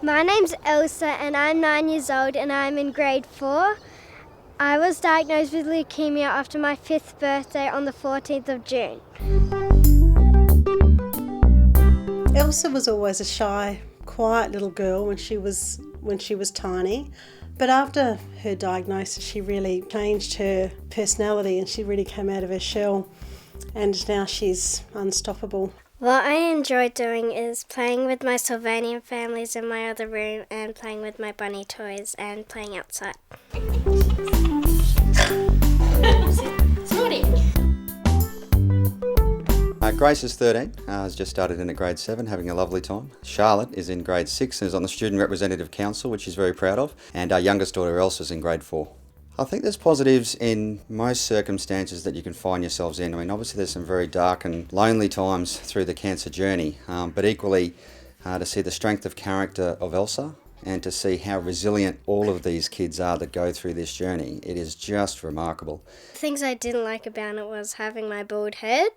My name's Elsa and I'm 9 years old and I'm in grade 4. I was diagnosed with leukemia after my 5th birthday on the 14th of June. Elsa was always a shy, quiet little girl when she was tiny, but after her diagnosis she really changed her personality and she really came out of her shell, and now she's unstoppable. What I enjoy doing is playing with my Sylvanian families in my other room and playing with my bunny toys and playing outside. Grace is 13, has just started in at grade 7, having a lovely time. Charlotte is in grade 6 and is on the Student Representative Council, which she's very proud of. And our youngest daughter Elsa is in grade 4. I think there's positives in most circumstances that you can find yourselves in. I mean, obviously there's some very dark and lonely times through the cancer journey, but equally to see the strength of character of Elsa and to see how resilient all of these kids are that go through this journey, it is just remarkable. Things I didn't like about it was having my bald head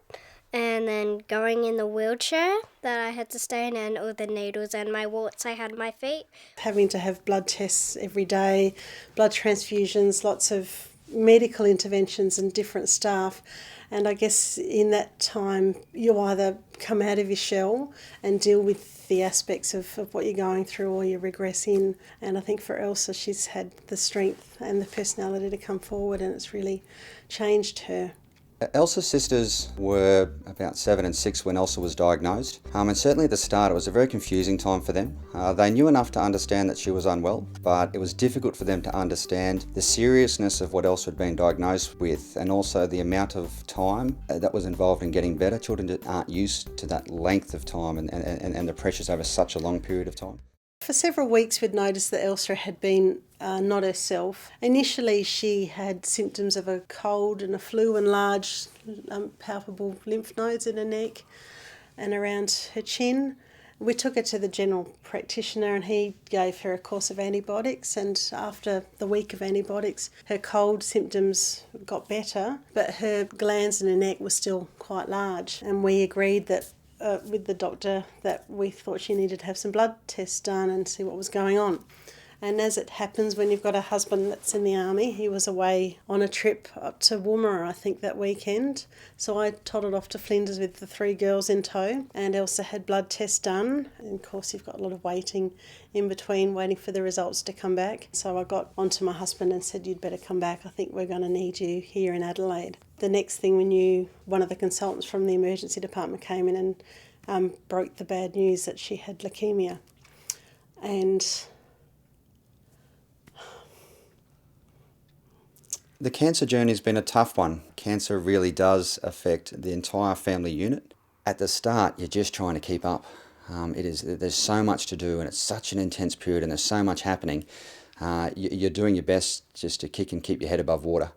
and then going in the wheelchair that I had to stay in, and all the needles and my warts I had on my feet. Having to have blood tests every day, blood transfusions, lots of medical interventions and different staff. And I guess in that time you either come out of your shell and deal with the aspects of what you're going through, or you regress in. And I think for Elsa, she's had the strength and the personality to come forward, and it's really changed her. Elsa's sisters were about 7 and 6 when Elsa was diagnosed, and certainly at the start it was a very confusing time for them. They knew enough to understand that she was unwell, but it was difficult for them to understand the seriousness of what Elsa had been diagnosed with, and also the amount of time that was involved in getting better. Children aren't used to that length of time and the pressures over such a long period of time. For several weeks we'd noticed that Elsa had been not herself. Initially she had symptoms of a cold and a flu and large palpable lymph nodes in her neck and around her chin. We took her to the general practitioner and he gave her a course of antibiotics, and after the week of antibiotics her cold symptoms got better, but her glands in her neck were still quite large, and we agreed that with the doctor that we thought she needed to have some blood tests done and see what was going on. And as it happens, when you've got a husband that's in the army, he was away on a trip up to Woomera, I think, that weekend. So I toddled off to Flinders with the 3 girls in tow, and Elsa had blood tests done. And of course, you've got a lot of waiting in between, waiting for the results to come back. So I got onto my husband and said, "You'd better come back. I think we're going to need you here in Adelaide." The next thing we knew, one of the consultants from the emergency department came in and broke the bad news that she had leukemia. And the cancer journey has been a tough one. Cancer really does affect the entire family unit. At the start, you're just trying to keep up. There's so much to do, and it's such an intense period, and there's so much happening. You're doing your best just to kick and keep your head above water.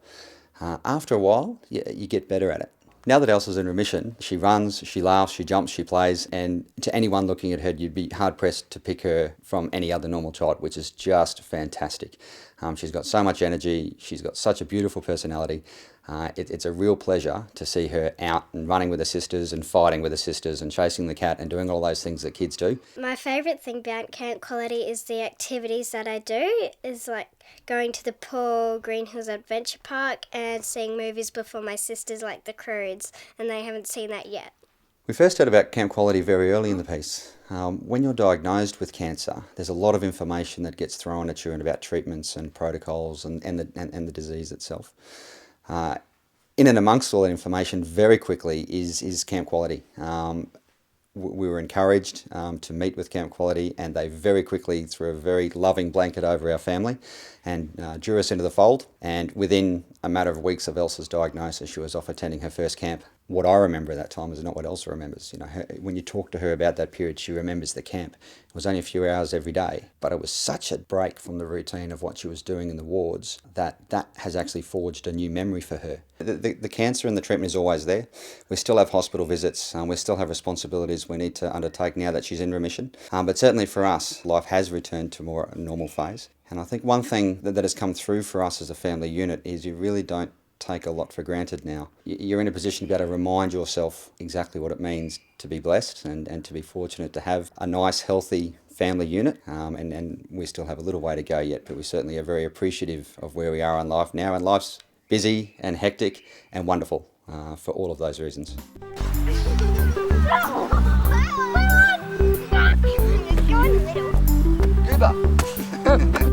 After a while, you get better at it. Now that Elsa's in remission, she runs, she laughs, she jumps, she plays, and to anyone looking at her, you'd be hard-pressed to pick her from any other normal child, which is just fantastic. She's got so much energy, she's got such a beautiful personality. It's a real pleasure to see her out and running with her sisters and fighting with her sisters and chasing the cat and doing all those things that kids do. My favourite thing about Camp Quality is the activities that I do, is like going to the pool, Green Hills Adventure Park, and seeing movies before my sisters like The Croods, and they haven't seen that yet. We first heard about Camp Quality very early in the piece. When you're diagnosed with cancer, there's a lot of information that gets thrown at you about treatments and protocols and the disease itself. In and amongst all that information, very quickly is Camp Quality. We were encouraged to meet with Camp Quality, and they very quickly threw a very loving blanket over our family and drew us into the fold. And within a matter of weeks of Elsa's diagnosis, she was off attending her first camp. What I remember at that time is not what Elsa remembers. When you talk to her about that period, she remembers the camp. It was only a few hours every day, but it was such a break from the routine of what she was doing in the wards that has actually forged a new memory for her. The cancer and the treatment is always there. We still have hospital visits, we still have responsibilities we need to undertake now that she's in remission. But certainly for us, life has returned to more normal phase. And I think one thing that has come through for us as a family unit is you really don't take a lot for granted now. You're in a position to be able to remind yourself exactly what it means to be blessed and to be fortunate to have a nice, healthy family unit, and we still have a little way to go yet, but we certainly are very appreciative of where we are in life now, and life's busy and hectic and wonderful for all of those reasons. Goober.